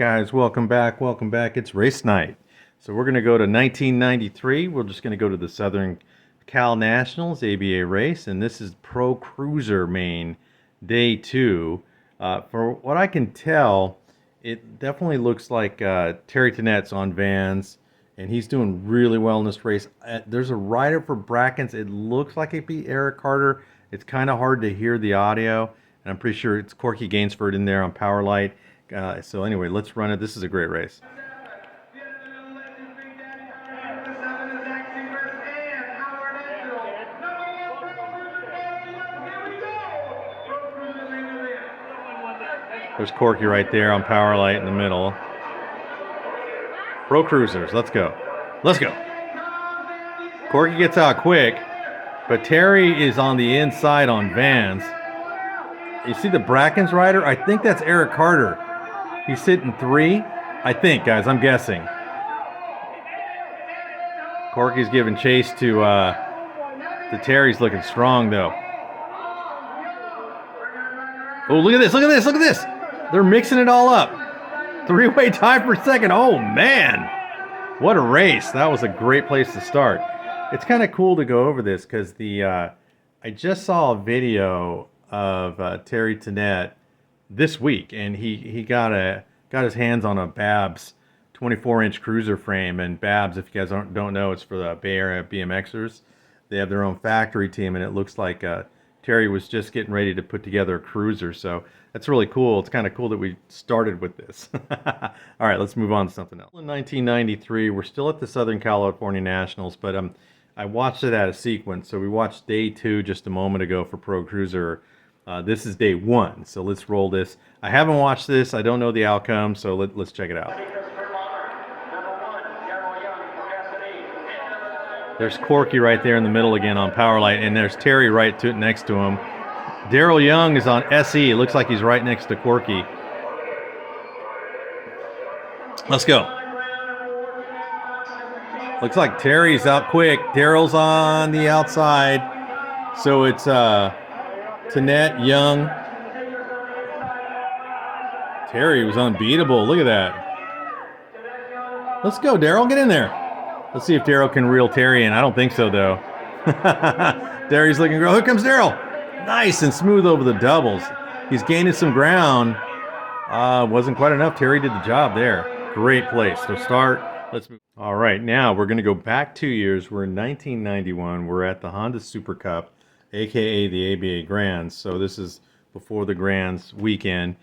guys, welcome back. It's race night. So we're going to go to 1993. We're just going to go to the Southern Cal Nationals ABA race, and this is Pro Cruiser Main Day 2. For what I can tell, it definitely looks like Terry Tennet's on Vans, and he's doing really well in this race. There's a rider for Brackens. It looks like it be Eric Carter. It's kind of hard to hear the audio, and I'm pretty sure it's Corky Gainsford in there on Power Light. So anyway, let's run it. This is a great race. There's Corky right there on Power Light in the middle. Pro Cruisers, let's go. Let's go. Corky gets out quick, but Terry is on the inside on Vans. You see the Brackens rider? I think that's Eric Carter. He's sitting 3, I think, guys. I'm guessing. Corky's giving chase to Terry's looking strong, though. Oh, look at this. Look at this. Look at this. They're mixing it all up. 3-way tie per second. Oh, man. What a race. That was a great place to start. It's kind of cool to go over this because I just saw a video of Terry Tennet this week, and he got his hands on a Babs 24-inch cruiser frame. And Babs, if you guys don't know, it's for the Bay Area BMXers. They have their own factory team, and it looks like Terry was just getting ready to put together a cruiser. So that's really cool. It's kind of cool that we started with this. All right, let's move on to something else. In 1993, we're still at the Southern California Nationals, but I watched it out of sequence. So we watched day 2 just a moment ago for Pro Cruiser. This is day 1, so let's roll this. I haven't watched this. I don't know the outcome, so let's check it out. There's Corky right there in the middle again on Power Light, and there's Terry right next to him. Daryl Young is on SE. It looks like he's right next to Corky. Let's go. Looks like Terry's out quick. Daryl's on the outside. So it's Tennet, Young. Terry was unbeatable. Look at that. Let's go, Daryl. Get in there. Let's see if Daryl can reel Terry in. I don't think so, though. Terry's looking great. Here comes Daryl. Nice and smooth over the doubles. He's gaining some ground. Wasn't quite enough. Terry did the job there. Great place to start. Let's move. All right, now we're going to go back 2 years. We're in 1991. We're at the Honda Super Cup, a.k.a. the ABA Grands. So this is before the Grands weekend.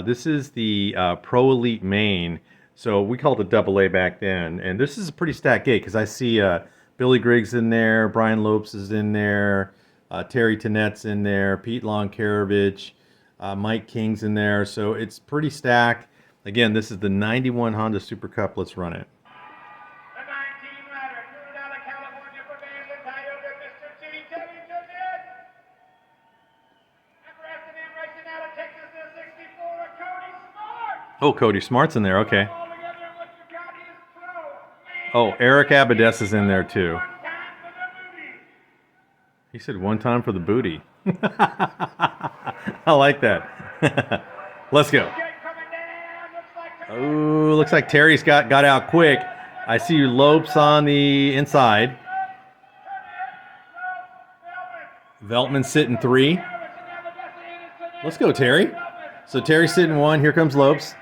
This is the Pro Elite Main. So we called it Double A back then. And this is a pretty stacked gate because I see Billy Griggs in there, Brian Lopes is in there, Terry Tennet's in there, Pete Lonkarovich, Mike King's in there. So it's pretty stacked. Again, this is the 91 Honda Super Cup. Let's run it. Oh, Cody Smart's in there. Okay. Oh, Eric Abadess is in there too. He said one time for the booty. I like that. Let's go. Oh, looks like Terry's got out quick. I see Lopes on the inside. Veltman sitting 3. Let's go, Terry. So Terry's sitting 1. Here comes Lopes.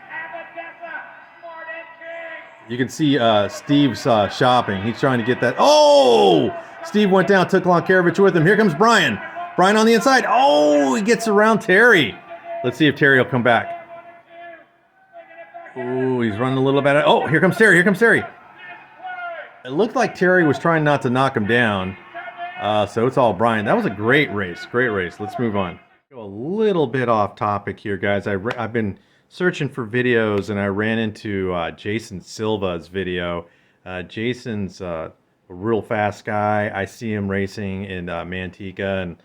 You can see Steve's shopping. He's trying to get that. Oh! Steve went down, took Lonkarovich with him. Here comes Brian. Brian on the inside. Oh, he gets around Terry. Let's see if Terry will come back. Oh, he's running a little bit. Oh, here comes Terry. Here comes Terry. It looked like Terry was trying not to knock him down. So it's all Brian. That was a great race. Great race. Let's move on. Go a little bit off topic here, guys. I've been searching for videos, and I ran into Jason Silva's video. Jason's a real fast guy. I see him racing in Manteca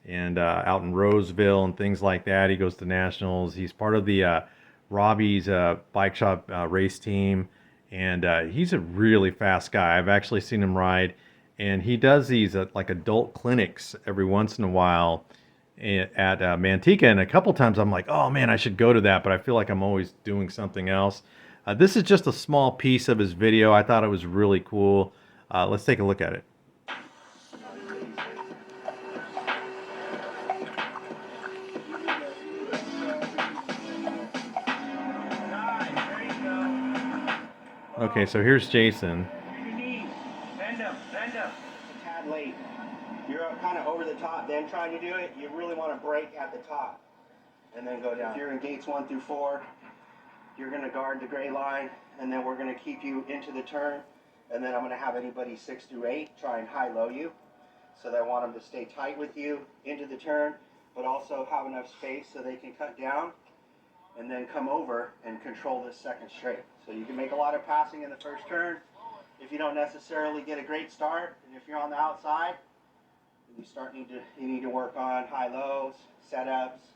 and out in Roseville and things like that. He goes to nationals. He's part of the Robbie's bike shop race team, and he's a really fast guy. I've actually seen him ride, and he does these like adult clinics every once in a while. at Manteca, and a couple times I'm like, oh man, I should go to that, but I feel like I'm always doing something else. This is just a small piece of his video. I thought it was really cool. Let's take a look at it. Okay, so here's Jason. Bend up. A tad late. You're kind of over the top, then trying to do it. You really want to break at the top and then go down. If you're in gates 1 through 4, you're going to guard the gray line, and then we're going to keep you into the turn, and then I'm going to have anybody 6 through 8 try and high-low you. So that I want them to stay tight with you into the turn, but also have enough space so they can cut down and then come over and control this second straight. So you can make a lot of passing in the first turn. If you don't necessarily get a great start, and if you're on the outside, you need to work on high-lows, setups.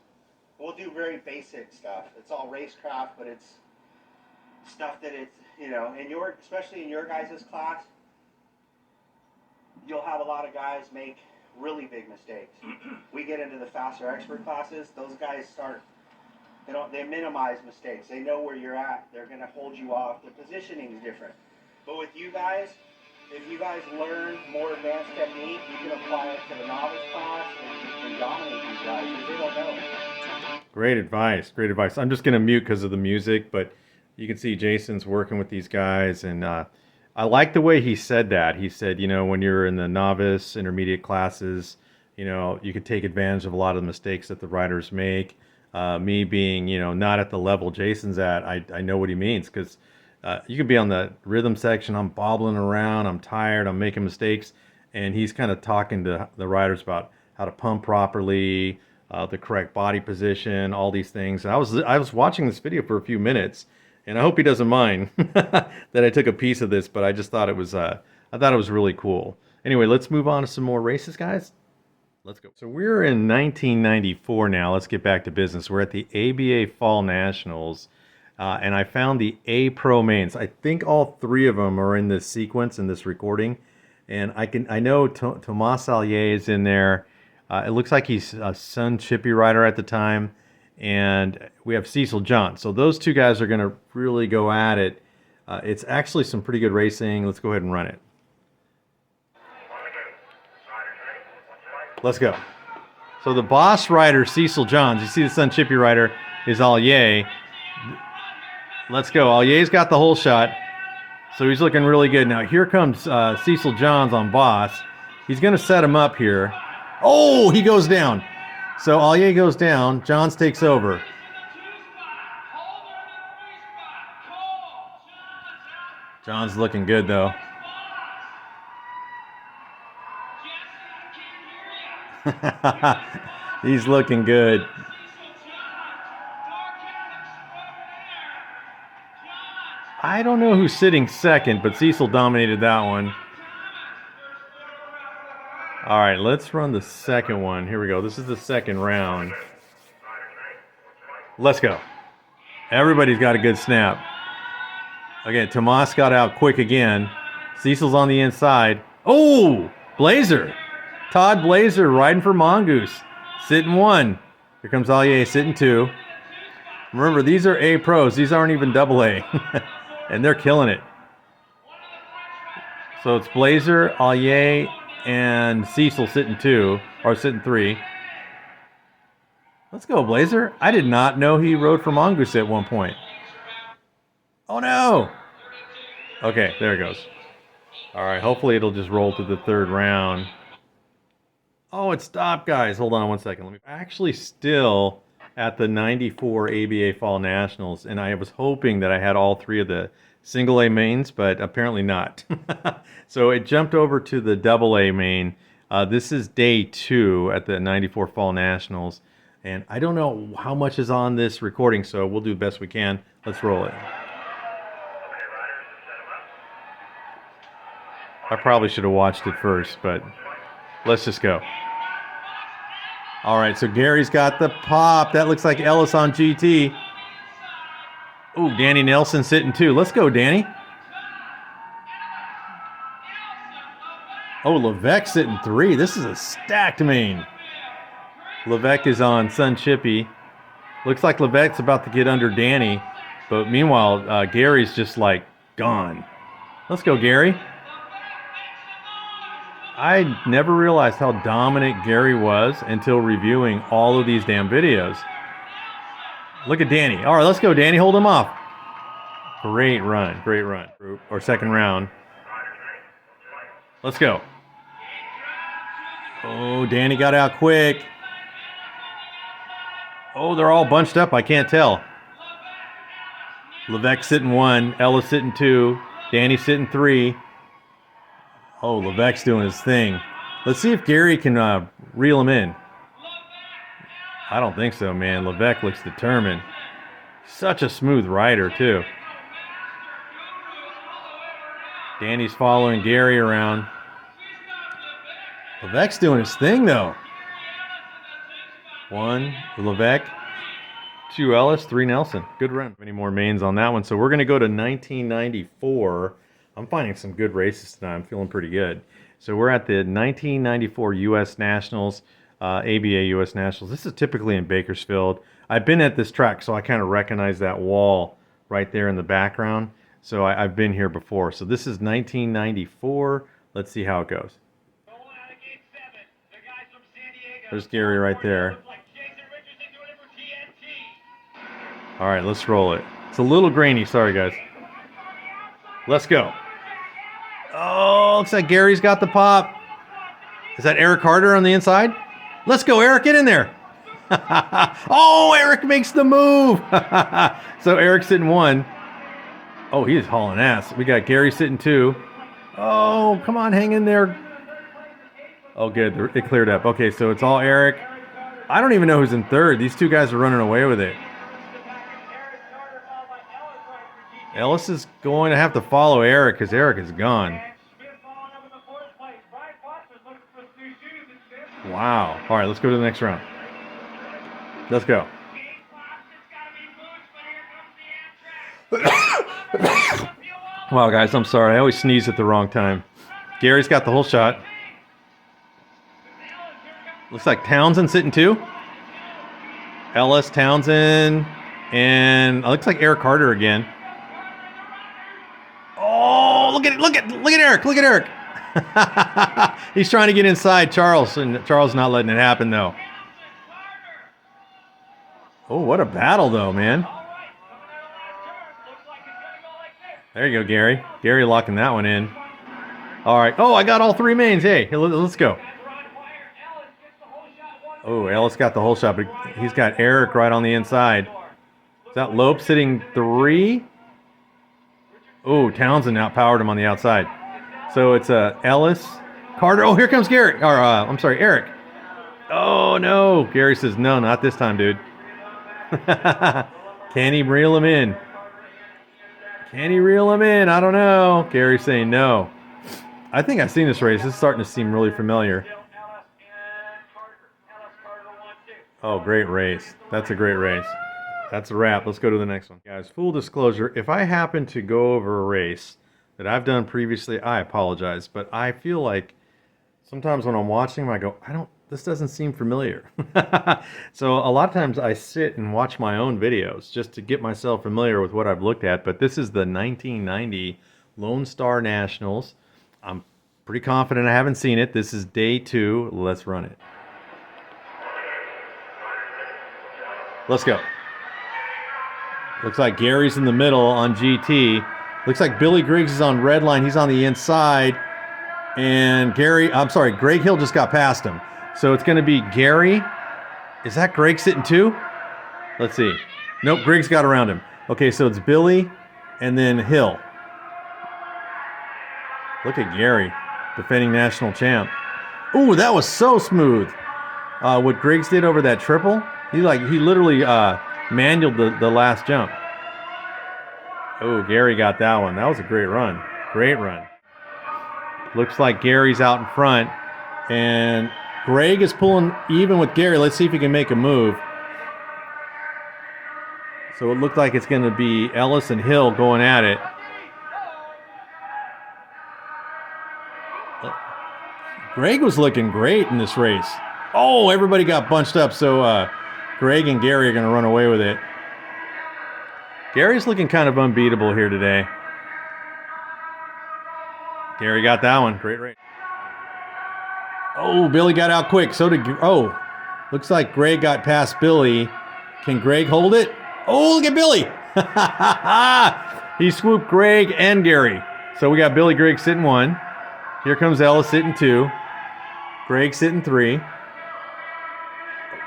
We'll do very basic stuff. It's all racecraft, but it's stuff that it's, especially in your guys' class, you'll have a lot of guys make really big mistakes. We get into the faster expert classes, those guys they minimize mistakes. They know where you're at. They're going to hold you off. The positioning is different. But with you guys, if you guys learn more advanced technique, you can apply it to the novice class and dominate these guys because they don't know. Great advice. Great advice. I'm just going to mute because of the music, but you can see Jason's working with these guys, and I like the way he said that. He said, when you're in the novice, intermediate classes, you could take advantage of a lot of the mistakes that the riders make. Me being, not at the level Jason's at, I know what he means, because you could be on the rhythm section, I'm bobbling around, I'm tired, I'm making mistakes, and he's kind of talking to the riders about how to pump properly, the correct body position, all these things. And I was watching this video for a few minutes, and I hope he doesn't mind that I took a piece of this, but I just thought it was really cool. Anyway, let's move on to some more races, guys. Let's go. So we're in 1994 now. Let's get back to business. We're at the ABA Fall Nationals, and I found the A Pro mains. I think all three of them are in this sequence, in this recording, and I know Tomas Allier is in there. It looks like he's a Sun Chippy rider at the time, and we have Cecil John. So those two guys are going to really go at it. It's actually some pretty good racing. Let's go ahead and run it. Let's go. So the boss rider, Cecil Johns, you see the Sun Chippy rider is Allier. Let's go. Allier's got the whole shot. So he's looking really good. Now here comes Cecil Johns on boss. He's going to set him up here. Oh, he goes down. So Allier goes down. Johns takes over. John's looking good, though. He's looking good. I don't know who's sitting second, but Cecil dominated that one. All right, let's run the second one. Here we go. This is the second round. Let's go. Everybody's got a good snap. Okay, Tomas got out quick again. Cecil's on the inside. Oh, Blazer. Todd Blazer riding for Mongoose. Sitting 1. Here comes Allier sitting 2. Remember, these are A pros. These aren't even double A. And they're killing it. So it's Blazer, Allier, and Cecil sitting 2. Or sitting 3. Let's go, Blazer. I did not know he rode for Mongoose at one point. Oh, no. Okay, there it goes. All right, hopefully it'll just roll to the third round. Oh, it stopped, guys. Hold on one second. Let me actually still at the 94 ABA Fall Nationals, and I was hoping that I had all three of the single A mains, but apparently not. So it jumped over to the double A main. This is day 2 at the 94 Fall Nationals, and I don't know how much is on this recording, so we'll do the best we can. Let's roll it. I probably should have watched it first, but let's just go. All right, so Gary's got the pop. That looks like Ellis on GT. Ooh, Danny Nelson sitting 2. Let's go, Danny. Oh, Levesque sitting 3. This is a stacked main. Levesque is on Sun Chippy. Looks like Levesque's about to get under Danny, but meanwhile, Gary's just like gone. Let's go, Gary. I never realized how dominant Gary was until reviewing all of these damn videos. Look at Danny. All right, let's go, Danny. Hold him off. Great run. Great run. Or second round. Let's go. Oh, Danny got out quick. Oh, they're all bunched up. I can't tell. Levesque sitting 1. Ellis sitting 2. Danny sitting 3. Oh, Levesque's doing his thing. Let's see if Gary can reel him in. I don't think so, man. Levesque looks determined. Such a smooth rider, too. Danny's following Gary around. Levesque's doing his thing, though. 1, Levesque. 2, Ellis. 3, Nelson. Good run. Any more mains on that one. So we're going to go to 1994. I'm finding some good races tonight. I'm feeling pretty good. So we're at the 1994 U.S. Nationals, ABA U.S. Nationals. This is typically in Bakersfield. I've been at this track, so I kind of recognize that wall right there in the background. So I've been here before. So this is 1994. Let's see how it goes. There's Gary right there. All right, let's roll it. It's a little grainy. Sorry, guys. Let's go. Oh, looks like Gary's got the pop. Is that Eric Carter on the inside? Let's go, Eric. Get in there. Oh, Eric makes the move. So Eric's sitting 1. Oh, he's hauling ass. We got Gary sitting 2. Oh, come on, hang in there. Oh, good. It cleared up. Okay, so it's all Eric. I don't even know who's in 3rd. These 2 guys are running away with it. Ellis is going to have to follow Eric because Eric is gone. Wow. All right, let's go to the next round. Let's go. Wow, guys, I'm sorry. I always sneeze at the wrong time. Gary's got the whole shot. Looks like Townsend sitting 2. Ellis, Townsend, and it looks like Eric Carter again. Oh, look at Eric. Look at Eric. He's trying to get inside Charles, and Charles not letting it happen, though. Oh, what a battle, though, man. There you go, Gary. Gary locking that one in. All right. Oh, I got all 3 mains. Hey, let's go. Oh, Ellis got the whole shot, but he's got Eric right on the inside. Is that Lope sitting 3? Oh, Townsend outpowered him on the outside. So it's Ellis, Carter. Oh, here comes Gary. Or I'm sorry, Eric. Oh no, Gary says no, not this time, dude. Can he reel him in? Can he reel him in? I don't know. Gary's saying no. I think I've seen this race. It's starting to seem really familiar. Oh, great race. That's a great race. That's a wrap. Let's go to the next one. Guys, full disclosure, if I happen to go over a race that I've done previously, I apologize. But I feel like sometimes when I'm watching them, I go, this doesn't seem familiar. So a lot of times I sit and watch my own videos just to get myself familiar with what I've looked at. But this is the 1990 Lone Star Nationals. I'm pretty confident I haven't seen it. This is day 2. Let's run it. Let's go. Looks like Gary's in the middle on GT. Looks like Billy Griggs is on red line. He's on the inside. And Greg Hill just got past him. So it's going to be Gary. Is that Greg sitting 2? Let's see. Nope, Griggs got around him. Okay, so it's Billy and then Hill. Look at Gary, defending national champ. Ooh, that was so smooth. What Griggs did over that triple, he literally manualed the last jump. Oh, Gary got that one. That was a great run. Great run. Looks like Gary's out in front, and Greg is pulling even with Gary. Let's see if he can make a move. So it looked like it's going to be Ellis and Hill going at it. Greg was looking great in this race. Oh, everybody got bunched up, so Greg and Gary are going to run away with it. Gary's looking kind of unbeatable here today. Gary got that one. Great race. Oh, Billy got out quick. So did... Oh, looks like Greg got past Billy. Can Greg hold it? Oh, look at Billy. He swooped Greg and Gary. So we got Billy Grigg sitting 1. Here comes Ellis sitting 2. Greg sitting 3.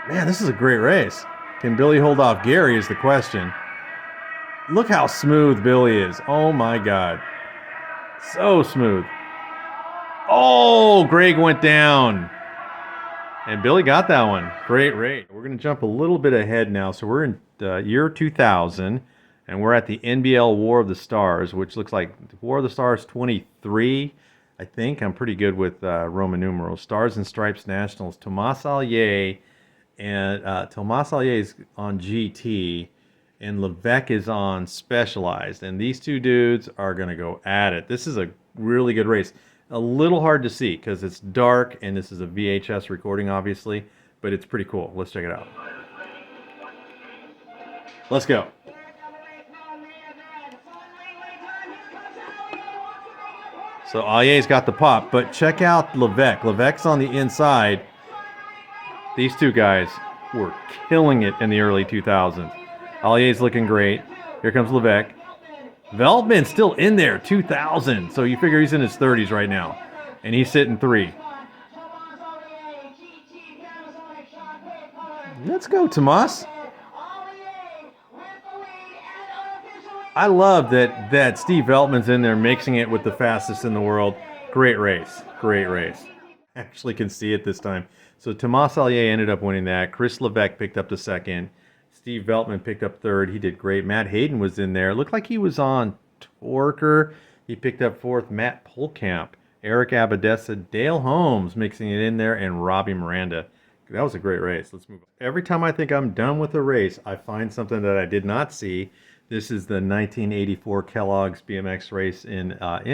Man, this is a great race. Can Billy hold off Gary is the question. Look how smooth Billy is. Oh my God. So smooth. Oh, Greg went down. And Billy got that one. Great race. We're going to jump a little bit ahead now. So we're in the year 2000, and we're at the NBL War of the Stars, which looks like War of the Stars 23, I think. I'm pretty good with Roman numerals. Stars and Stripes Nationals. Tomas Allier is on GT, and Levesque is on Specialized. And these two dudes are going to go at it. This is a really good race. A little hard to see because it's dark, and this is a VHS recording, obviously, but it's pretty cool. Let's check it out. Let's go. So Allier's got the pop, but check out Levesque. Levesque's on the inside. These two guys were killing it in the early 2000s. Allier's looking great. Here comes Levesque. Veltman's still in there, 2000. So you figure he's in his 30s right now. And he's sitting 3. Let's go, Tomas. I love that Steve Veltman's in there mixing it with the fastest in the world. Great race. Great race. Actually can see it this time. So Tomas Allier ended up winning that. Chris Levesque picked up the 2nd. Steve Veltman picked up 3rd. He did great. Matt Hayden was in there. Looked like he was on Torker. He picked up 4th. Matt Polkamp, Eric Abadessa, Dale Holmes mixing it in there, and Robbie Miranda. That was a great race. Let's move on. Every time I think I'm done with a race, I find something that I did not see. This is the 1984 Kellogg's BMX race in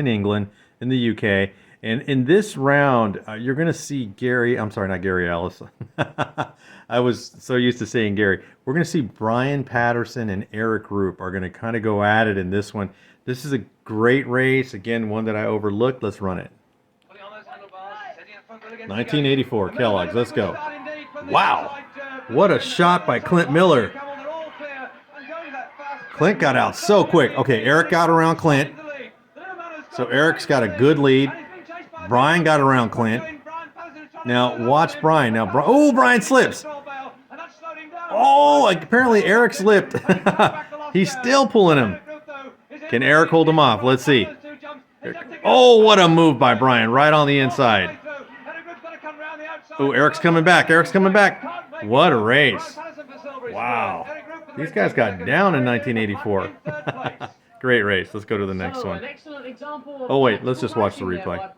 England, in the UK. And in this round, you're going to see Gary. I'm sorry, not Gary Ellis. I was so used to saying Gary. We're going to see Brian Patterson and Eric Roop are going to kind of go at it in this one. This is a great race. Again, one that I overlooked. Let's run it. 1984 Kellogg's. Let's go. Wow. What a shot by Clint Miller. Clint got out so quick. Okay, Eric got around Clint. So Eric's got a good lead. Brian got around Clint. Now watch Brian. Now, oh, Brian slips. Oh, apparently Eric slipped. He's still pulling him. Can Eric hold him off? Let's see. Oh, what a move by Brian, right on the inside. Oh, Eric's coming back. Eric's coming back. What a race. Wow. These guys got down in 1984. Great race. Let's go to the next one. Oh, wait. Let's just watch the replay.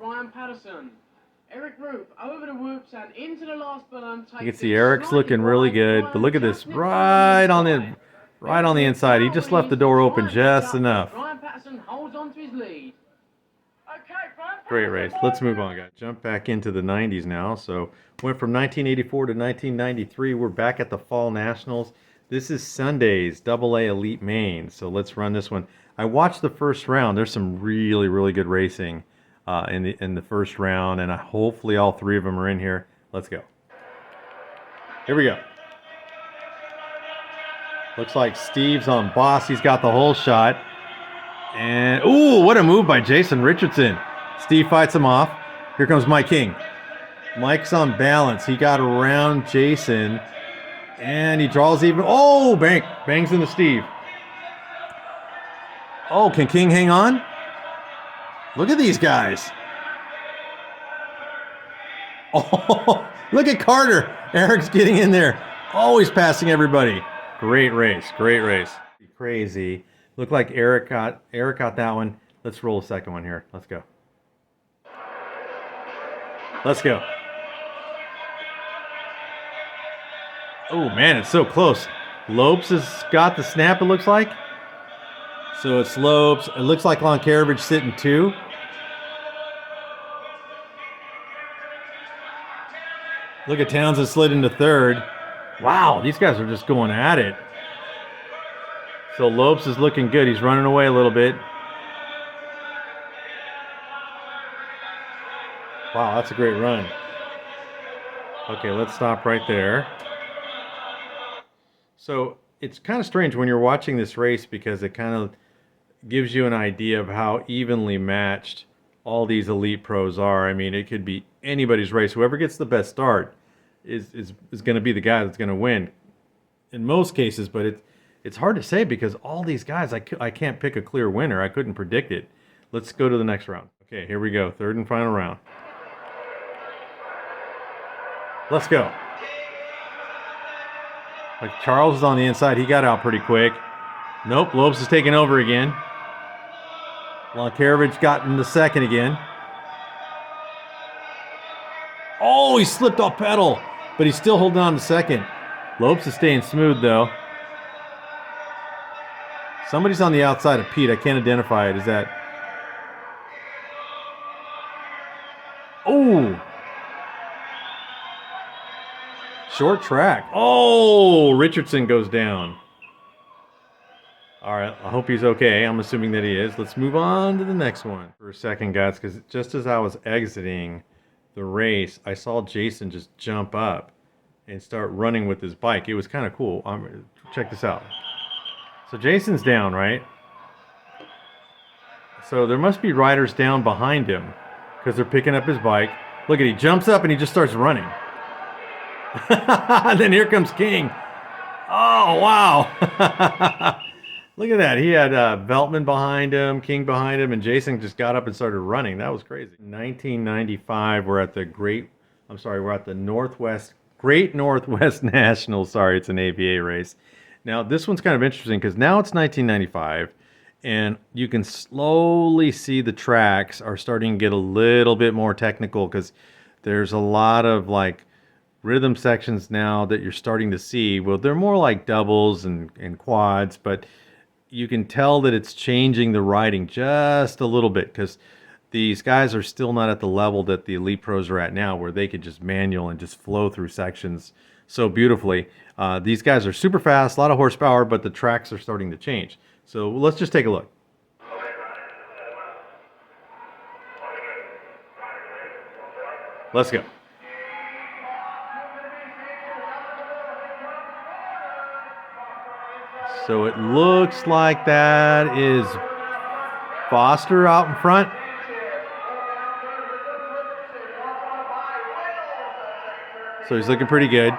Eric Roop over the whoops and into the last balloon. You can see Eric's looking really good, but look at this, right on the inside. He just left the door open just enough. Great race. Let's move on, guys. Jump back into the 90s now. So went from 1984 to 1993. We're back at the Fall Nationals. This is Sunday's AA Elite Main. So let's run this one. I watched the first round. There's some really, really good racing in the first round, and hopefully all 3 of them are in here. Let's go. Here we go. Looks like Steve's on boss. He's got the whole shot. And, ooh, what a move by Jason Richardson. Steve fights him off. Here comes Mike King. Mike's on balance. He got around Jason, and he draws even. Oh, bangs into Steve. Oh, can King hang on? Look at these guys. Oh, look at Carter. Eric's getting in there. Always passing everybody. Great race. Great race. Crazy. Looked like Eric got that one. Let's roll a second one here. Let's go. Let's go. Oh, man, it's so close. Lopes has got the snap, it looks like. So it's Lopes. It looks like Loncarovich sitting 2. Look at Townsend slid into third. Wow, these guys are just going at it. So Lopes is looking good. He's running away a little bit. Wow, that's a great run. Okay, let's stop right there. So it's kind of strange when you're watching this race because it kind of gives you an idea of how evenly matched all these elite pros are. I mean, it could be anybody's race. Whoever gets the best start is going to be the guy that's going to win in most cases, but it's hard to say because all these guys, I can't pick a clear winner. I couldn't predict it. Let's go to the next round. Okay, here we go. Third and final round. Let's go. Like Charles is on the inside. He got out pretty quick. Nope, Lopes is taking over again. Lonkarovich got in the second again. Oh, he slipped off pedal, but he's still holding on to second. Lopes is staying smooth, though. Somebody's on the outside of Pete. I can't identify it. Is that... Oh! Short track. Oh! Richardson goes down. All right, I hope he's okay. I'm assuming that he is. Let's move on to the next one. For a second, guys, because just as I was exiting the race, I saw Jason just jump up and start running with his bike. It was kind of cool. Check this out. So Jason's down, right? So there must be riders down behind him because they're picking up his bike. Look at, he jumps up and he just starts running. Then here comes King. Oh, wow. Look at that. He had Veltman behind him, King behind him, and Jason just got up and started running. That was crazy. 1995, we're at the Great Northwest Nationals. Sorry, it's an AVA race. Now, this one's kind of interesting because now it's 1995, and you can slowly see the tracks are starting to get a little bit more technical because there's a lot of like rhythm sections now that you're starting to see. Well, they're more like doubles and quads, but you can tell that it's changing the riding just a little bit because these guys are still not at the level that the elite pros are at now where they could just manual and just flow through sections so beautifully. These guys are super fast, a lot of horsepower, but the tracks are starting to change. So let's just take a look. Let's go. So it looks like that is Foster out in front. So he's looking pretty good.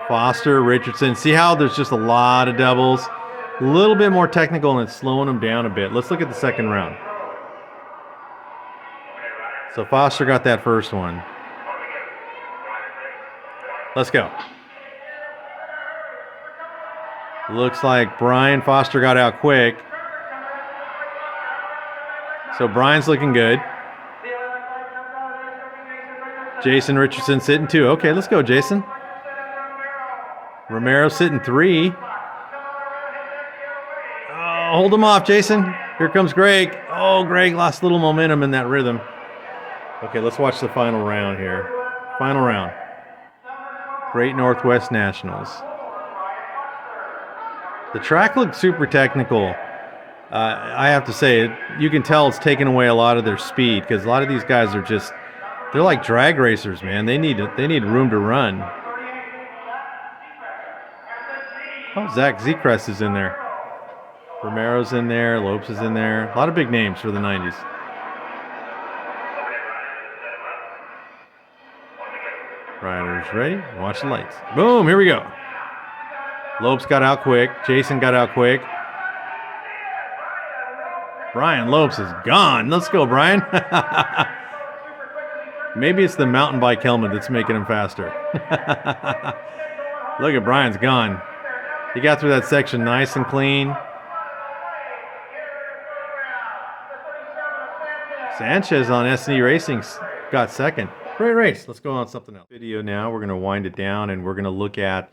Foster, Richardson. See how there's just a lot of doubles? A little bit more technical and it's slowing them down a bit. Let's look at the second round. So Foster got that first one. Let's go. Looks like Brian Foster got out quick. So Brian's looking good. Jason Richardson sitting 2. Okay, let's go, Jason. Romero sitting 3. Oh, hold him off, Jason. Here comes Greg. Oh, Greg lost a little momentum in that rhythm. Okay, let's watch the final round here. Final round. Great Northwest Nationals. The track looked super technical. I have to say, you can tell it's taken away a lot of their speed because a lot of these guys are just, they're like drag racers, man. They need room to run. Oh, Zach Zekrest is in there. Romero's in there. Lopes is in there. A lot of big names for the 90s. Riders ready? Watch the lights. Boom, here we go. Lopes got out quick. Jason got out quick. Brian Lopes is gone. Let's go, Brian. Maybe it's the mountain bike helmet that's making him faster. Look at Brian's gone. He got through that section nice and clean. Sanchez on S&E Racing got second. Great race. Let's go on something else. Video now. We're going to wind it down and we're going to look at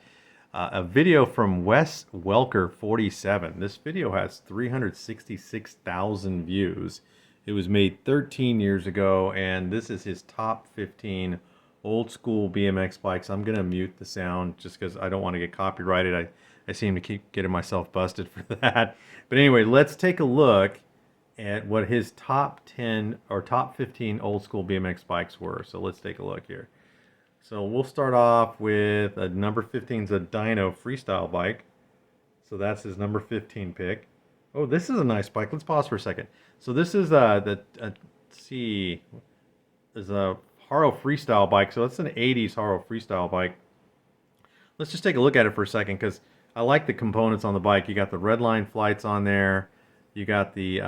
a video from Wes Welker 47. This video has 366,000 views. It was made 13 years ago, and this is his top 15 old school BMX bikes. I'm going to mute the sound just because I don't want to get copyrighted. I seem to keep getting myself busted for that. But anyway, let's take a look at what his top 10 or top 15 old school BMX bikes were. So let's take a look here. So we'll start off with number 15 is a Dyno freestyle bike. So that's his number 15 pick. Oh, this is a nice bike. Let's pause for a second. So this is let's see, is a Haro freestyle bike. So that's an 80s Haro freestyle bike. Let's just take a look at it for a second because I like the components on the bike. You got the Redline flights on there. You got the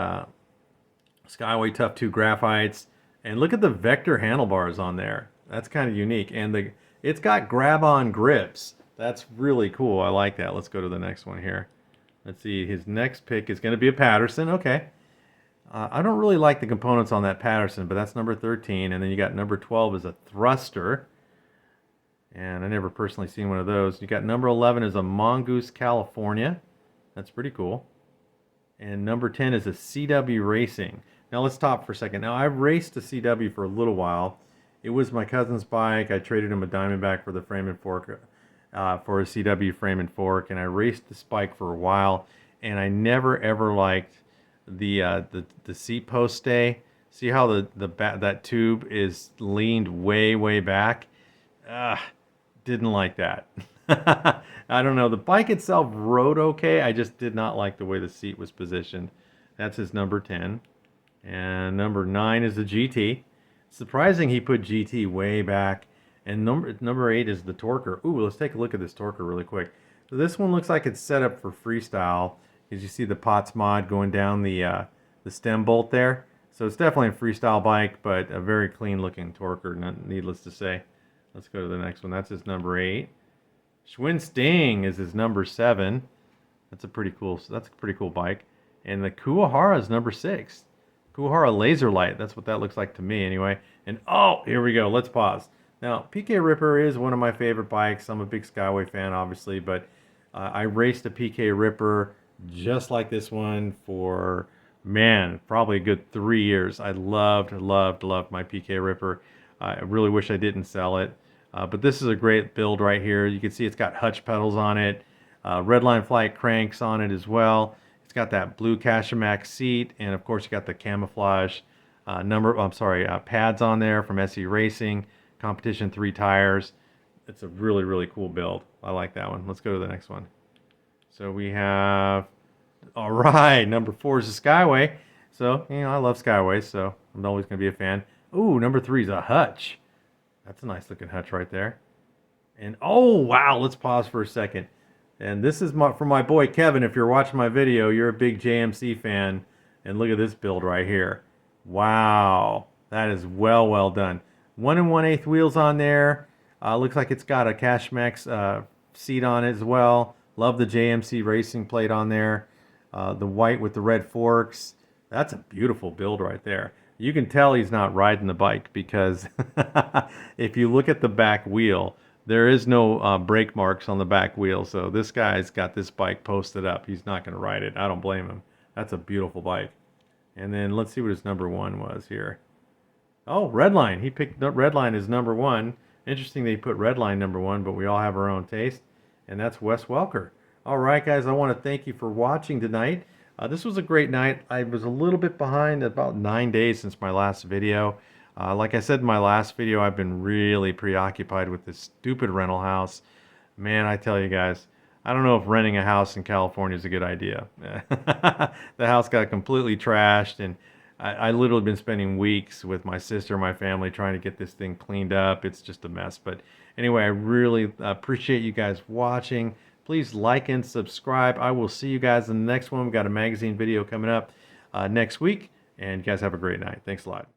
Skyway Tough 2 graphites. And look at the Vector handlebars on there. That's kind of unique. And it's got grab-on grips. That's really cool. I like that. Let's go to the next one here. Let's see. His next pick is going to be a Patterson. Okay. I don't really like the components on that Patterson, but that's number 13. And then you got number 12 is a Thruster. And I never personally seen one of those. You got number 11 is a Mongoose California. That's pretty cool. And number 10 is a CW Racing. Now let's stop for a second. Now I've raced a CW for a little while. It was my cousin's bike. I traded him a Diamondback for the frame and fork, for a CW frame and fork, and I raced this bike for a while. And I never ever liked the seat post stay. See how that tube is leaned way back? Didn't like that. I don't know. The bike itself rode okay. I just did not like the way the seat was positioned. That's his number 10. And number 9 is the GT. Surprising he put GT way back. And number 8 is the Torker. Ooh, let's take a look at this Torker really quick. So this one looks like it's set up for freestyle. As you see the Potts mod going down the stem bolt there. So it's definitely a freestyle bike, but a very clean looking Torker, needless to say. Let's go to the next one. That's his number 8. Schwinn Sting is his number 7. That's a pretty cool bike. And the Kuwahara is number 6. Kuwahara Laser Light. That's what that looks like to me anyway. And oh, here we go. Let's pause. Now, PK Ripper is one of my favorite bikes. I'm a big Skyway fan, obviously, but I raced a PK Ripper just like this one for, man, probably a good 3 years. I loved my PK Ripper. I really wish I didn't sell it. But this is a great build right here. You can see it's got hutch pedals on it, Redline Flight cranks on it as well. It's got that blue Cashamax seat, and of course you got the camouflage pads on there from SE Racing, Competition 3 tires. It's a really cool build. I like that one. Let's go to the next one. So we have, all right, number 4 is the Skyway. So, you know, I love Skyways, so I'm always going to be a fan. Ooh, number 3 is a hutch. That's a nice looking hutch right there. And oh, wow, let's pause for a second. And this is for my boy Kevin. If you're watching my video, you're a big JMC fan. And look at this build right here. Wow, that is well done. 1 1/8 wheels on there. Looks like it's got a Cashmax seat on it as well. Love the JMC Racing plate on there. The white with the red forks. That's a beautiful build right there. You can tell he's not riding the bike because if you look at the back wheel, there is no brake marks on the back wheel. So this guy's got this bike posted up. He's not going to ride it. I don't blame him. That's a beautiful bike. And then let's see what his number 1 was here. Oh, Redline. He picked Redline as number 1. Interesting that he put Redline number 1, but we all have our own taste. And that's Wes Welker. All right, guys, I want to thank you for watching tonight. This was a great night. I was a little bit behind, about 9 days since my last video. Like I said in my last video, I've been really preoccupied with this stupid rental house. Man, I tell you guys, I don't know if renting a house in California is a good idea. The house got completely trashed, and I literally been spending weeks with my sister and my family trying to get this thing cleaned up. It's just a mess. But anyway, I really appreciate you guys watching. Please like and subscribe. I will see you guys in the next one. We've got a magazine video coming up next week. And you guys have a great night. Thanks a lot.